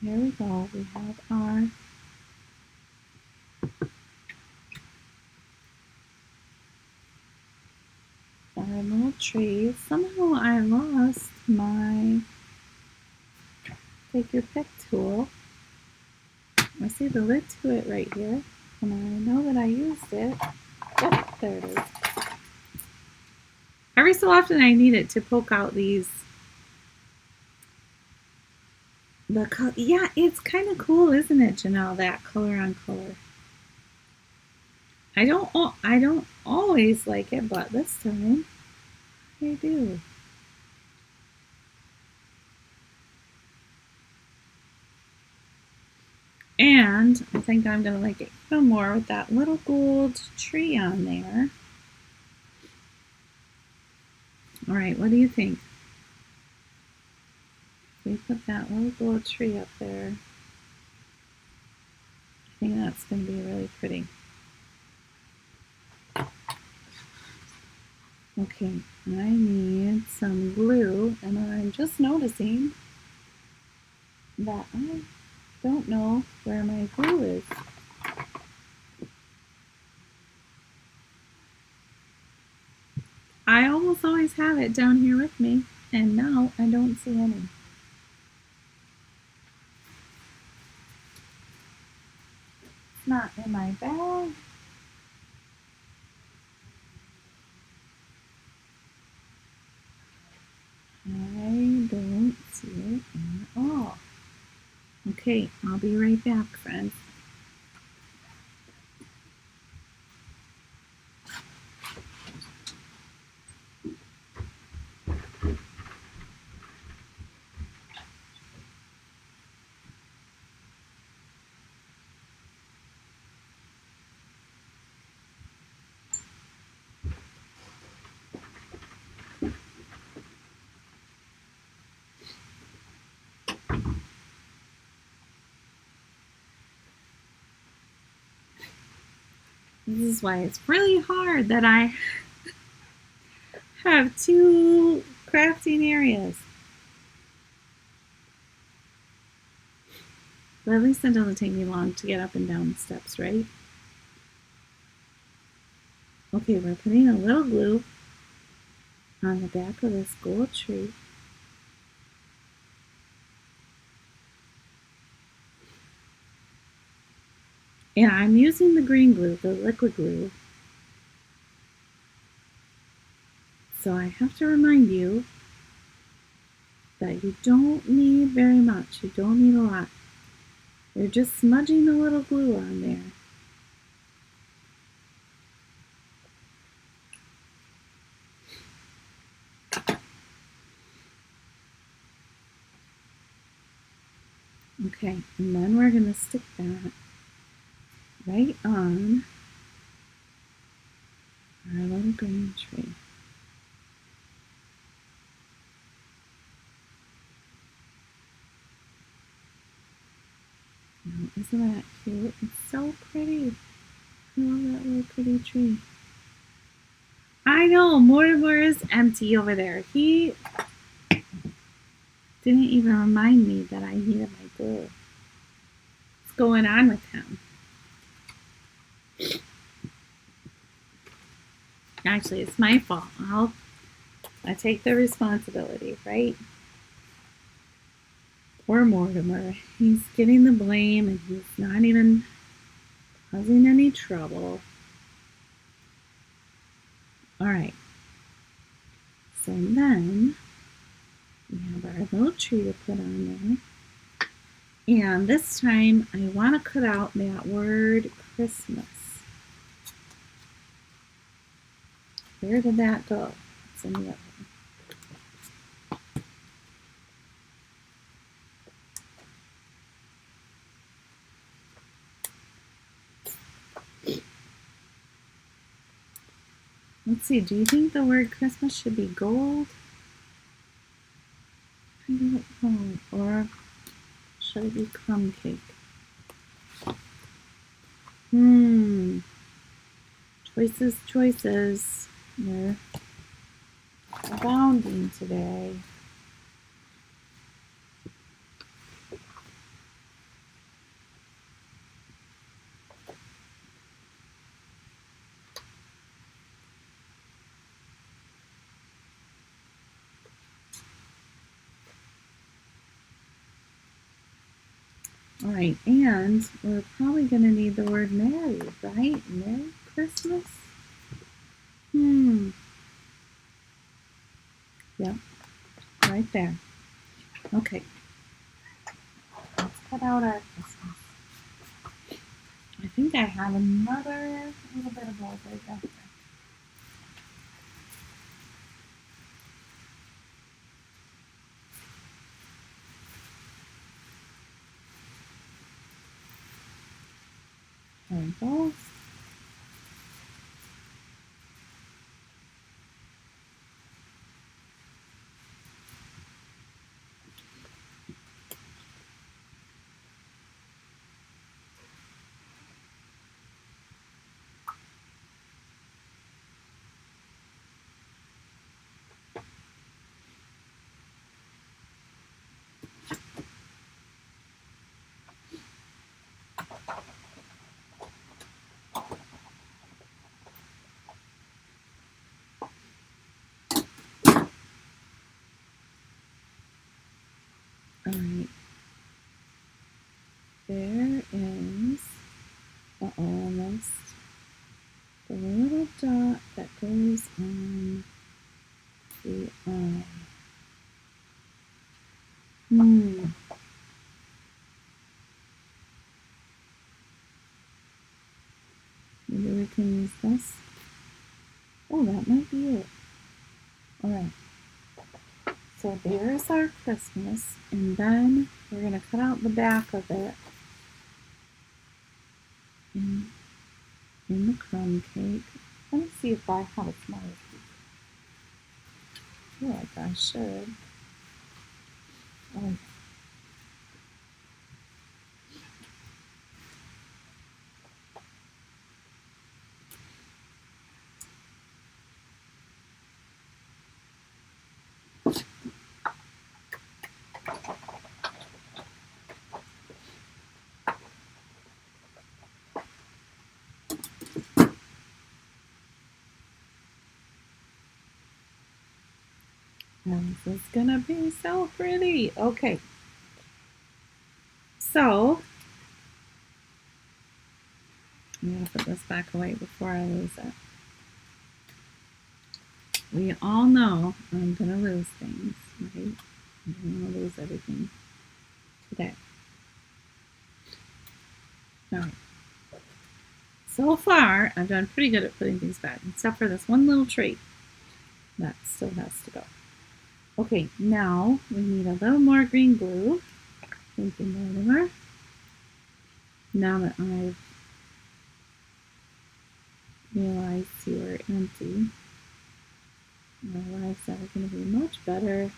Here we go. We have our little tree. Somehow I lost my take your pick tool. I see the lid to it right here, and I know that I used it. There it is. Every so often I need it to poke out these. Yeah, it's kind of cool, isn't it, Janelle? That color on color. I don't always like it, but this time I do. And I think I'm going to like it even more with that little gold tree on there. All right, what do you think? We put that little gold tree up there. I think that's going to be really pretty. Okay, I need some glue, and I'm just noticing that I don't know where my glue is. I almost always have it down here with me, and now I don't see any. It's not in my bag. I don't see it at all. Okay, I'll be right back, friends. This is why it's really hard that I have two crafting areas. But at least it doesn't take me long to get up and down the steps, right? Okay, we're putting a little glue on the back of this gold tree. And I'm using the green glue, the liquid glue. So I have to remind you that you don't need very much. You don't need a lot. You're just smudging a little glue on there. Okay, and then we're going to stick that right on our little green tree. Now, isn't that cute? It's so pretty. I love that little pretty tree. I know, Mortimer is empty over there. He didn't even remind me that I needed my glue. What's going on with him? Actually, it's my fault. I take the responsibility, right? Poor Mortimer. He's getting the blame and he's not even causing any trouble. All right. So then we have our little tree to put on there. And this time I want to cut out that word Christmas. Where did that go? It's in the other one. Let's see, do you think the word Christmas should be gold? I don't know. Or should it be crumb cake? Choices. We're abounding today. All right, and we're probably going to need the word Merry, right? Merry Christmas? right there. Okay. Let's cut out our Christmas. I think I have another little bit of gold right back there. There we go. All right. There is, almost the little dot that goes on the eye. Maybe we can use this. Oh, that might be it. All right. So there's our Christmas, and then we're going to cut out the back of it in the crumb cake. Let me see if I have a smaller piece. I feel like I should. Oh. This is gonna be so pretty. Okay. So, I'm gonna put this back away before I lose it. We all know I'm gonna lose things, right? I'm gonna lose everything today. All right. So far, I've done pretty good at putting things back, except for this one little trait. That still has to go. Okay, now we need a little more green glue. Thank you, Mortimer. Now that I've realized you are empty, my lives are going to be much better.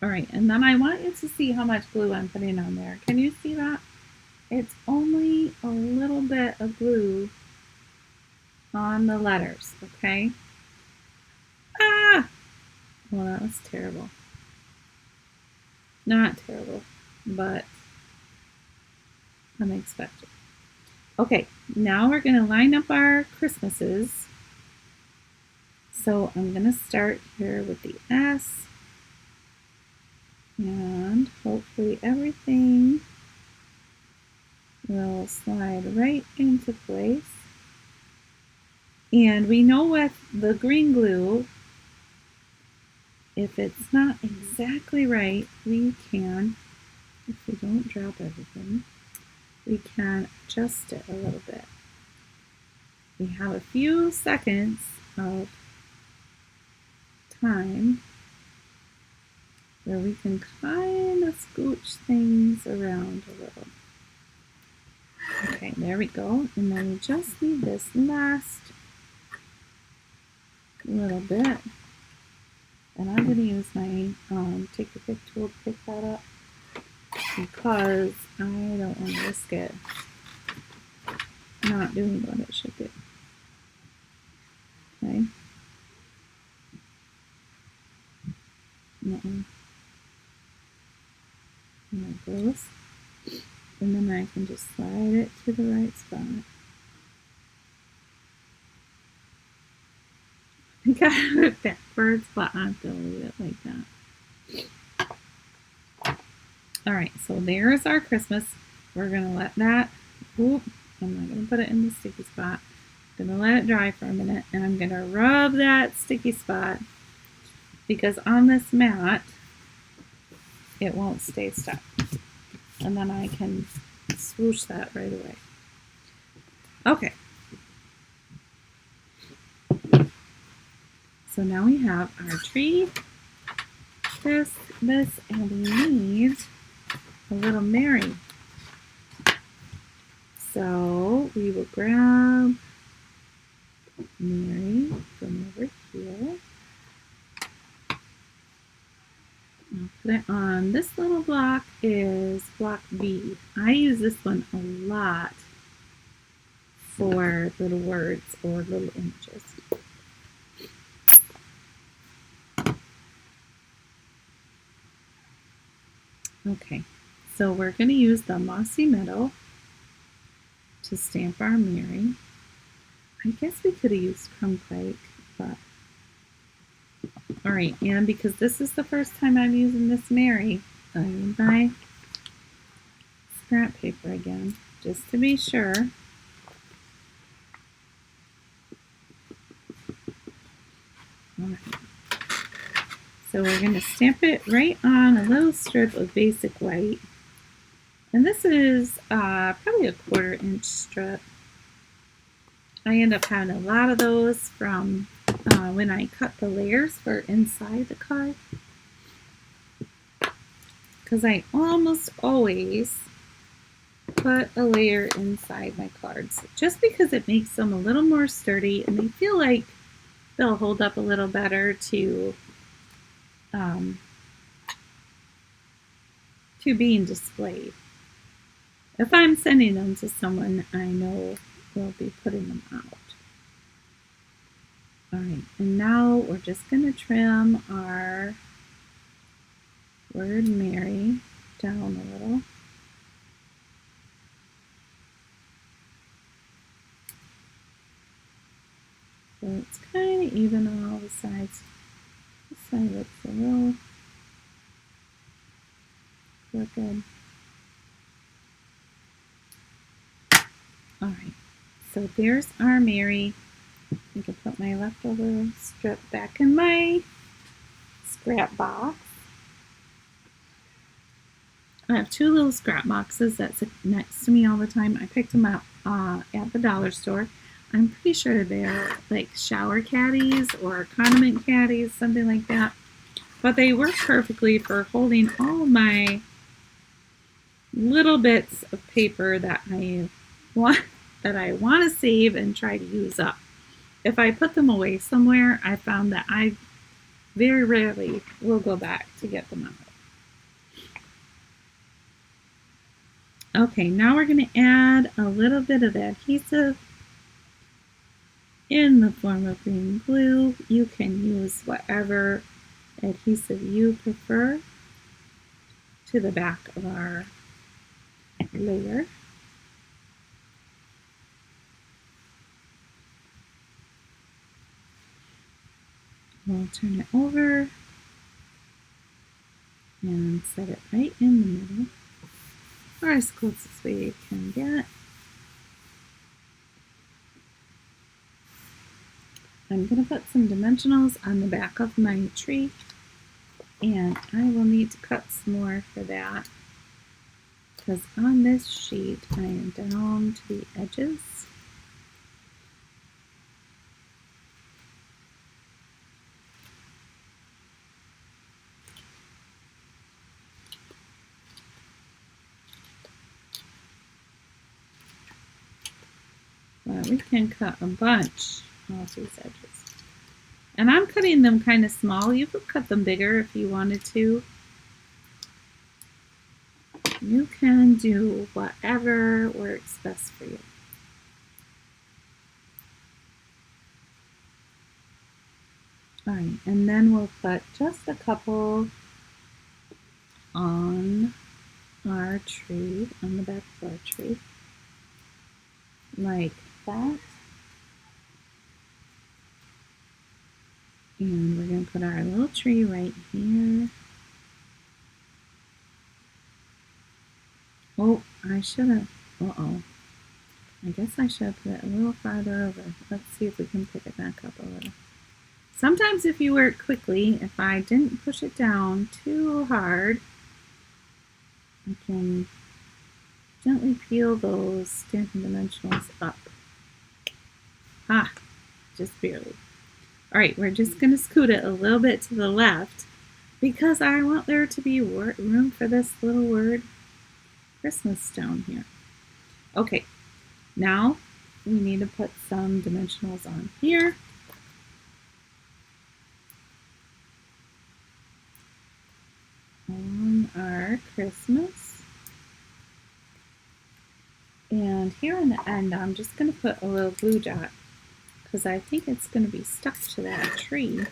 All right, and then I want you to see how much glue I'm putting on there. Can you see that? It's only a little bit of glue on the letters, okay? Ah! Well, that was terrible. Not terrible, but unexpected. Okay, now we're going to line up our Christmases. So I'm going to start here with the S. And hopefully everything will slide right into place. And we know with the green glue, if it's not exactly right, we can, if we don't drop everything, we can adjust it a little bit. We have a few seconds of time where we can kind of scooch things around a little. Okay, there we go. And then we just need this last little bit. And I'm going to use my take your pick tool to pick that up because I don't want to risk it not doing what it should do. Okay. And it goes. And then I can just slide it to the right spot. I got it backwards, but I'm going to leave it like that. All right, so there's our Christmas. we're going to let that, I'm not going to put it in the sticky spot. I'm going to let it dry for a minute, and I'm going to rub that sticky spot because on this mat, it won't stay stuck. And then I can swoosh that right away. Okay. So now we have our tree, this, and we need a little Mary. So we will grab Mary from over here. I'll put it on. This little block is block B. I use this one a lot for little words or little images. Okay, so we're going to use the Mossy Meadow to stamp our Mary. I guess we could have used Crumbquake, but all right, and because this is the first time I'm using this Mary, I need my scrap paper again, just to be sure. All right. So we're going to stamp it right on a little strip of basic white. And this is probably a 1/4 inch strip. I end up having a lot of those from when I cut the layers for inside the card. Because I almost always put a layer inside my cards. Just because it makes them a little more sturdy and they feel like they'll hold up a little better to being displayed. If I'm sending them to someone I know will be putting them out. Alright, and now we're just going to trim our word Mary down a little. So it's kind of even on all the sides. This side looks a little crooked. Alright, so there's our Mary. I can put my leftover strip back in my scrap box. I have 2 little scrap boxes that sit next to me all the time. I picked them up at the dollar store. I'm pretty sure they're like shower caddies or condiment caddies, something like that. But they work perfectly for holding all my little bits of paper that I want to save and try to use up. If I put them away somewhere, I found that I very rarely will go back to get them out. Okay, now we're going to add a little bit of adhesive in the form of green glue. You can use whatever adhesive you prefer to the back of our layer. We'll turn it over and set it right in the middle, or as close as we can get. I'm going to put some dimensionals on the back of my tree, and I will need to cut some more for that, because on this sheet I am down to the edges. But we can cut a bunch off these edges. And I'm cutting them kind of small. You could cut them bigger if you wanted to. You can do whatever works best for you. Alright, and then we'll put just a couple on our tree, on the back of our tree, like that. And we're going to put our little tree right here. Oh, I should have, uh-oh. I guess I should have put it a little farther over. Let's see if we can pick it back up a little. Sometimes if you work quickly, if I didn't push it down too hard, I can gently peel those Stampin' Dimensionals up. Just barely. All right, we're just going to scoot it a little bit to the left because I want there to be room for this little word Christmas down here. Okay, now we need to put some dimensionals on here. On our Christmas. And here on the end, I'm just going to put a little glue dot because I think it's going to be stuck to that tree.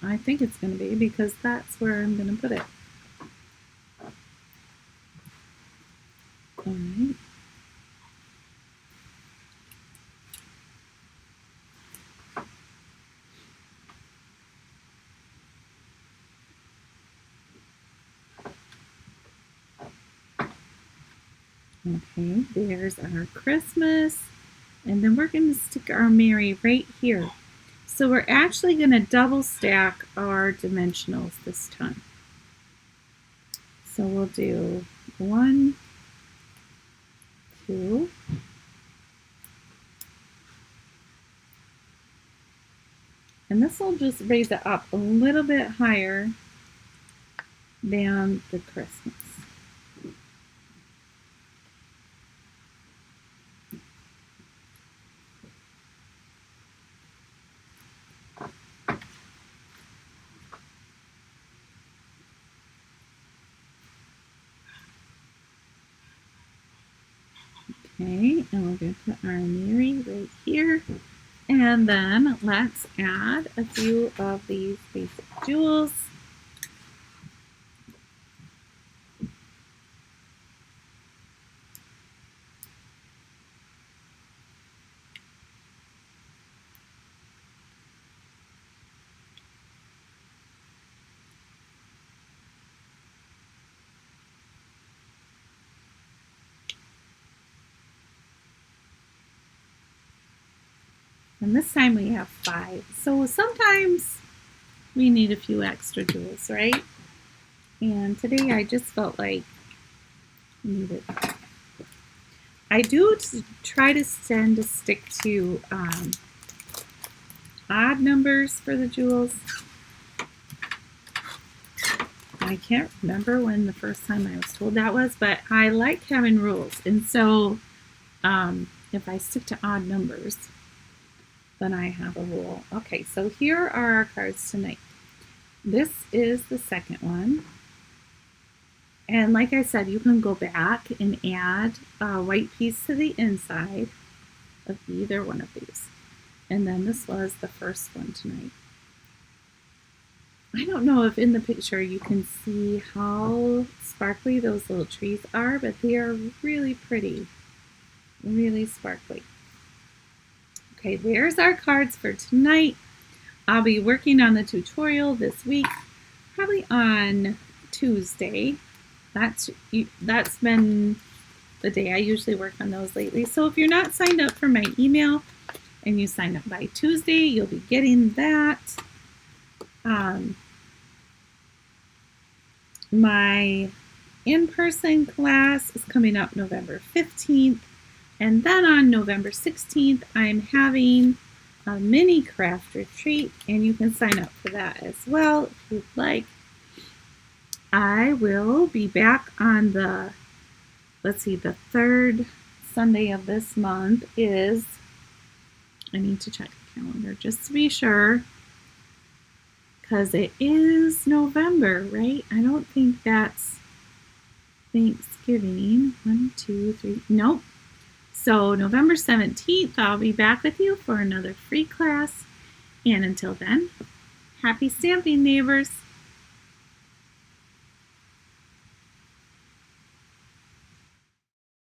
I think it's going to be because that's where I'm going to put it. All right. Okay, there's our Christmas. And then we're going to stick our Mary right here. So we're actually going to double stack our dimensionals this time. So we'll do 1, 2, and this will just raise it up a little bit higher than the Christmas. Okay, and we're going to put our Mary right here. And then let's add a few of these basic jewels. And this time we have 5. So sometimes we need a few extra jewels, right? And today I just felt like I needed. I do try to tend to stick to odd numbers for the jewels. I can't remember when the first time I was told that was, but I like having rules. And so if I stick to odd numbers, then I have a rule. Okay, so here are our cards tonight. This is the second one. And like I said, you can go back and add a white piece to the inside of either one of these. And then this was the first one tonight. I don't know if in the picture you can see how sparkly those little trees are, but they are really pretty, really sparkly. Okay, there's our cards for tonight. I'll be working on the tutorial this week, probably on Tuesday. That's been the day I usually work on those lately. So if you're not signed up for my email and you sign up by Tuesday, you'll be getting that. My in-person class is coming up November 15th. And then on November 16th, I'm having a mini craft retreat, and you can sign up for that as well if you'd like. I will be back on the, the third Sunday of this month is, I need to check the calendar just to be sure, because it is November, right? I don't think that's Thanksgiving. 1, 2, 3, nope. So November 17th, I'll be back with you for another free class. And until then, happy stamping, neighbors.